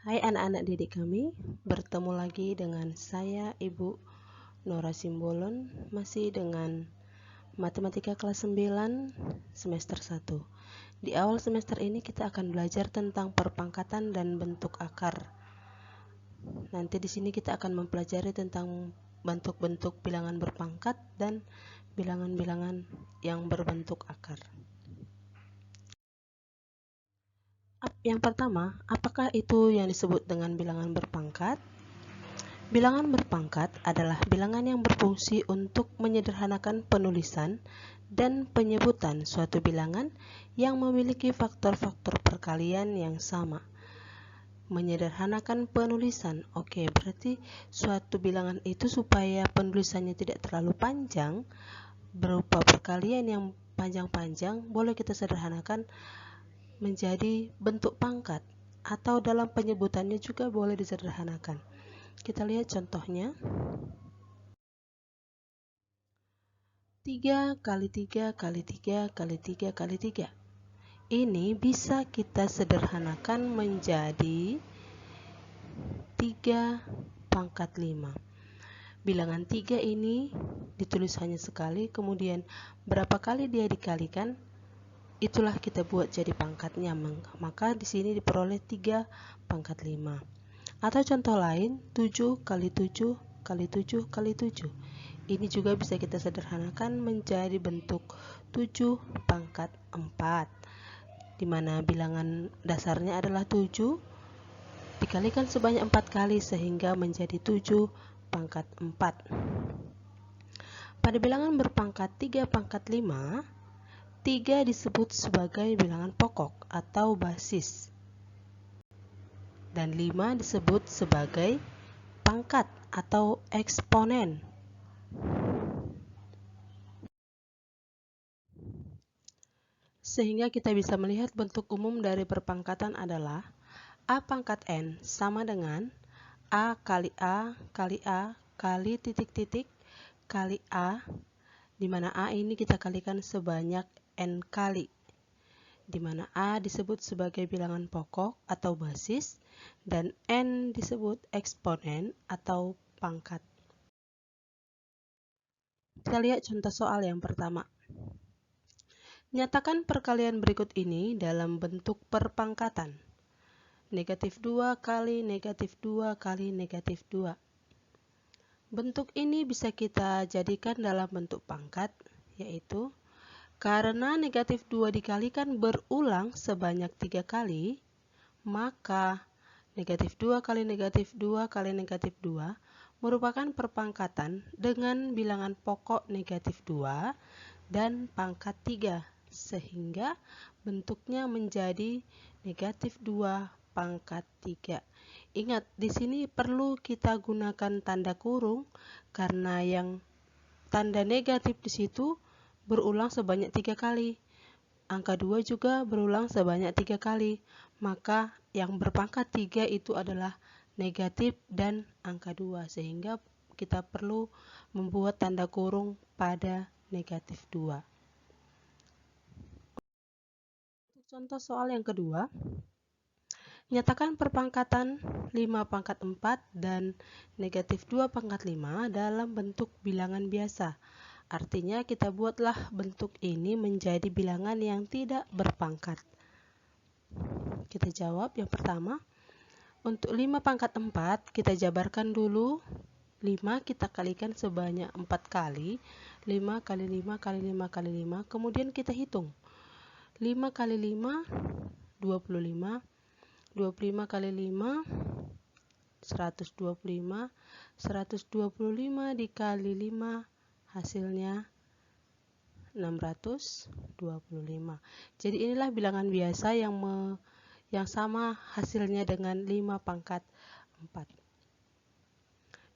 Hai anak-anak didik kami, bertemu lagi dengan saya Ibu Nora Simbolon, masih dengan Matematika kelas 9 semester 1. Di awal semester ini kita akan belajar tentang perpangkatan dan bentuk akar. Nanti di sini kita akan mempelajari tentang bentuk-bentuk bilangan berpangkat dan bilangan-bilangan yang berbentuk akar. Yang pertama, apakah itu yang disebut dengan bilangan berpangkat? Bilangan berpangkat adalah bilangan yang berfungsi untuk menyederhanakan penulisan dan penyebutan suatu bilangan yang memiliki faktor-faktor perkalian yang sama. Menyederhanakan penulisan, oke, berarti suatu bilangan itu supaya penulisannya tidak terlalu panjang, berupa perkalian yang panjang-panjang, boleh kita sederhanakan menjadi bentuk pangkat, atau dalam penyebutannya juga boleh disederhanakan. Kita lihat contohnya. 3 kali 3 kali 3 kali 3 kali 3. Ini bisa kita sederhanakan menjadi 3 pangkat 5. Bilangan 3 ini ditulis hanya sekali, kemudian berapa kali dia dikalikan, itulah kita buat jadi pangkatnya. Maka di sini diperoleh 3 pangkat 5. Atau contoh lain, 7 kali 7 kali 7 kali 7. Ini juga bisa kita sederhanakan menjadi bentuk 7 pangkat 4, di mana bilangan dasarnya adalah 7 dikalikan sebanyak 4 kali sehingga menjadi 7 pangkat 4. Pada bilangan berpangkat 3 pangkat 5, 3 disebut sebagai bilangan pokok atau basis, dan 5 disebut sebagai pangkat atau eksponen. Sehingga kita bisa melihat bentuk umum dari perpangkatan adalah A pangkat N sama dengan A kali A kali A kali titik-titik kali A, di mana A ini kita kalikan sebanyak N kali, di mana A disebut sebagai bilangan pokok atau basis dan N disebut eksponen atau pangkat. Kita lihat contoh soal yang pertama. Nyatakan perkalian berikut ini dalam bentuk perpangkatan. Negatif 2 kali negatif 2 kali negatif 2. Bentuk ini bisa kita jadikan dalam bentuk pangkat, yaitu karena negatif 2 dikalikan berulang sebanyak 3 kali, maka negatif 2 kali negatif 2 kali negatif 2 merupakan perpangkatan dengan bilangan pokok negatif 2 dan pangkat 3, sehingga bentuknya menjadi negatif 2 pangkat 3. Ingat, di sini perlu kita gunakan tanda kurung karena yang tanda negatif di situ berulang sebanyak 3 kali. Angka 2 juga berulang sebanyak 3 kali. Maka yang berpangkat 3 itu adalah negatif dan angka 2, sehingga kita perlu membuat tanda kurung pada negatif 2. Contoh soal yang kedua. Nyatakan perpangkatan 5 pangkat 4 dan negatif 2 pangkat 5 dalam bentuk bilangan biasa. Artinya kita buatlah bentuk ini menjadi bilangan yang tidak berpangkat. Kita jawab yang pertama. Untuk 5 pangkat 4 kita jabarkan dulu. 5 kita kalikan sebanyak 4 kali. 5 kali 5 kali 5 kali 5. Kemudian kita hitung. 5 kali 5 25. 25 kali 5 125. 125 dikali 5 hasilnya 625. Jadi inilah bilangan biasa yang sama hasilnya dengan 5 pangkat 4.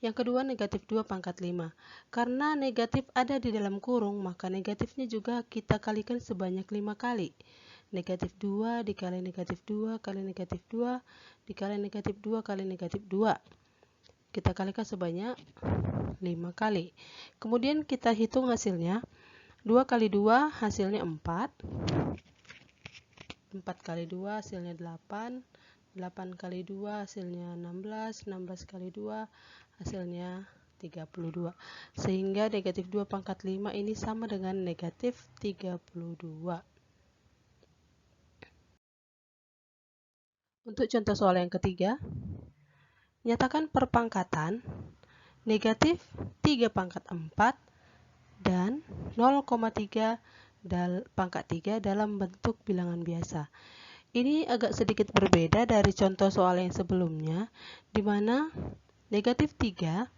Yang kedua, negatif 2 pangkat 5. Karena negatif ada di dalam kurung, maka negatifnya juga kita kalikan sebanyak 5 kali. Negatif 2 dikali negatif 2 kali negatif 2 dikali negatif 2 kali negatif 2. Kita kalikan sebanyak 5 kali. Kemudian kita hitung hasilnya. 2 kali 2 hasilnya 4. 4 kali 2 hasilnya 8. 8 kali 2 hasilnya 16, 16 kali 2 hasilnya 32. Sehingga negatif 2 pangkat 5 ini sama dengan negatif 32. Untuk contoh soal yang ketiga, nyatakan perpangkatan negatif 3 pangkat 4 dan 0,3 pangkat 3 dalam bentuk bilangan biasa. Ini agak sedikit berbeda dari contoh soal yang sebelumnya, di mana negatif 3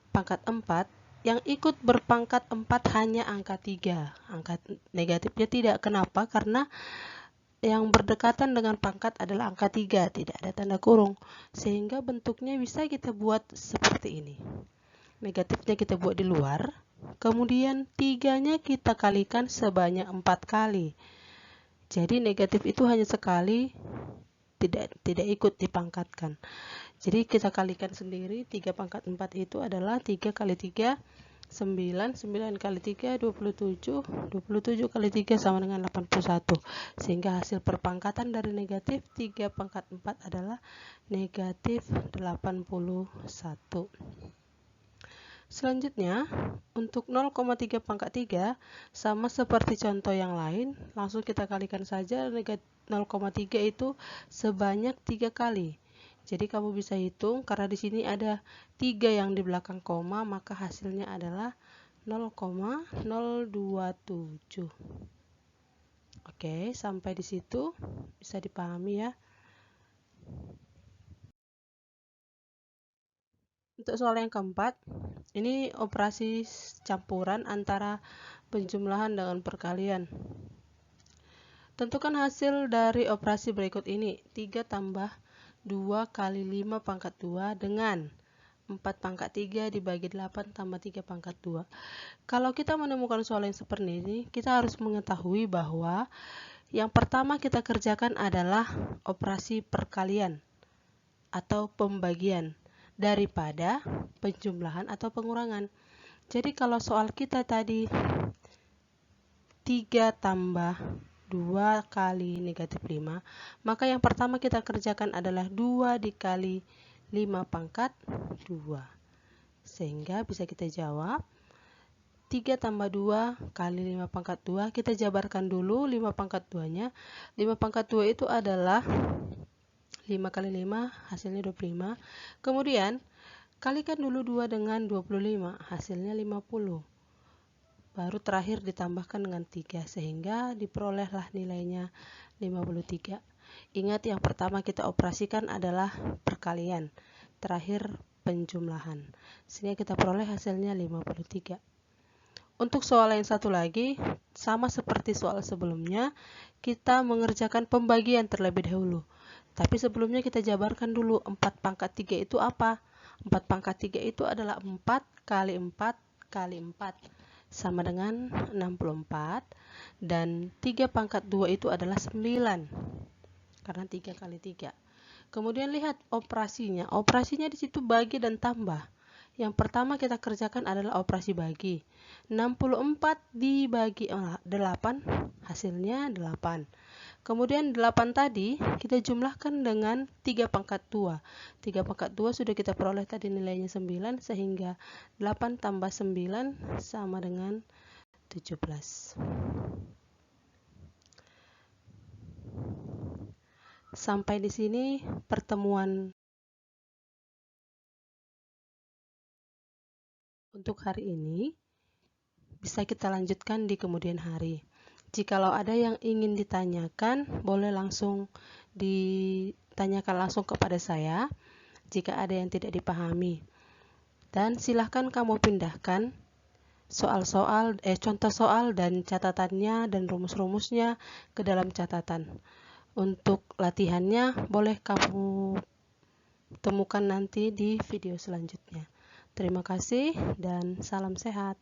pangkat 4 yang ikut berpangkat 4 hanya angka 3. Angka negatifnya tidak. Kenapa? Karena yang berdekatan dengan pangkat adalah angka 3, tidak ada tanda kurung. Sehingga bentuknya bisa kita buat seperti ini. Negatifnya kita buat di luar, kemudian 3-nya kita kalikan sebanyak 4 kali. Jadi negatif itu hanya sekali, tidak ikut dipangkatkan. Jadi kita kalikan sendiri, 3 pangkat 4 itu adalah 3 kali 3, 9, 9 kali 3, 27, 27 kali 3 sama dengan 81. Sehingga hasil perpangkatan dari negatif 3 pangkat 4 adalah negatif 81. Selanjutnya, untuk 0,3 pangkat 3, sama seperti contoh yang lain, langsung kita kalikan saja 0,3 itu sebanyak 3 kali. Jadi kamu bisa hitung, karena di sini ada 3 yang di belakang koma, maka hasilnya adalah 0,027. Oke, sampai di situ bisa dipahami ya. Untuk soal yang keempat, ini operasi campuran antara penjumlahan dengan perkalian. Tentukan hasil dari operasi berikut ini. 3 tambah 2 kali 5 pangkat 2 dengan 4 pangkat 3 dibagi 8 tambah 3 pangkat 2. Kalau kita menemukan soal yang seperti ini, kita harus mengetahui bahwa yang pertama kita kerjakan adalah operasi perkalian atau pembagian daripada penjumlahan atau pengurangan. Jadi kalau soal kita tadi 3 tambah 2 kali negatif 5, maka yang pertama kita kerjakan adalah 2 dikali 5 pangkat 2. Sehingga bisa kita jawab 3 tambah 2 kali 5 pangkat 2, kita jabarkan dulu 5 pangkat 2-nya. 5 pangkat 2 itu adalah 5 kali 5 hasilnya 25. Kemudian kalikan dulu 2 dengan 25, hasilnya 50. Baru terakhir ditambahkan dengan 3 sehingga diperolehlah nilainya 53. Ingat, yang pertama kita operasikan adalah perkalian, terakhir penjumlahan. Sehingga kita peroleh hasilnya 53. Untuk soal yang satu lagi, sama seperti soal sebelumnya, kita mengerjakan pembagian terlebih dahulu. Tapi sebelumnya kita jabarkan dulu 4 pangkat 3 itu apa? 4 pangkat 3 itu adalah 4 kali 4 kali 4 sama dengan 64, dan 3 pangkat 2 itu adalah 9 karena 3 kali 3. Kemudian lihat operasinya. Operasinya di situ bagi dan tambah. Yang pertama kita kerjakan adalah operasi bagi. 64 dibagi 8 hasilnya 8. Kemudian 8 tadi kita jumlahkan dengan 3 pangkat 2. 3 pangkat 2 sudah kita peroleh tadi nilainya 9, sehingga 8 tambah 9 sama dengan 17. Sampai di sini pertemuan untuk hari ini. Bisa kita lanjutkan di kemudian hari. Jikalau ada yang ingin ditanyakan, boleh langsung ditanyakan langsung kepada saya jika ada yang tidak dipahami. Dan silahkan kamu pindahkan contoh soal dan catatannya dan rumus-rumusnya ke dalam catatan. Untuk latihannya boleh kamu temukan nanti di video selanjutnya. Terima kasih dan salam sehat.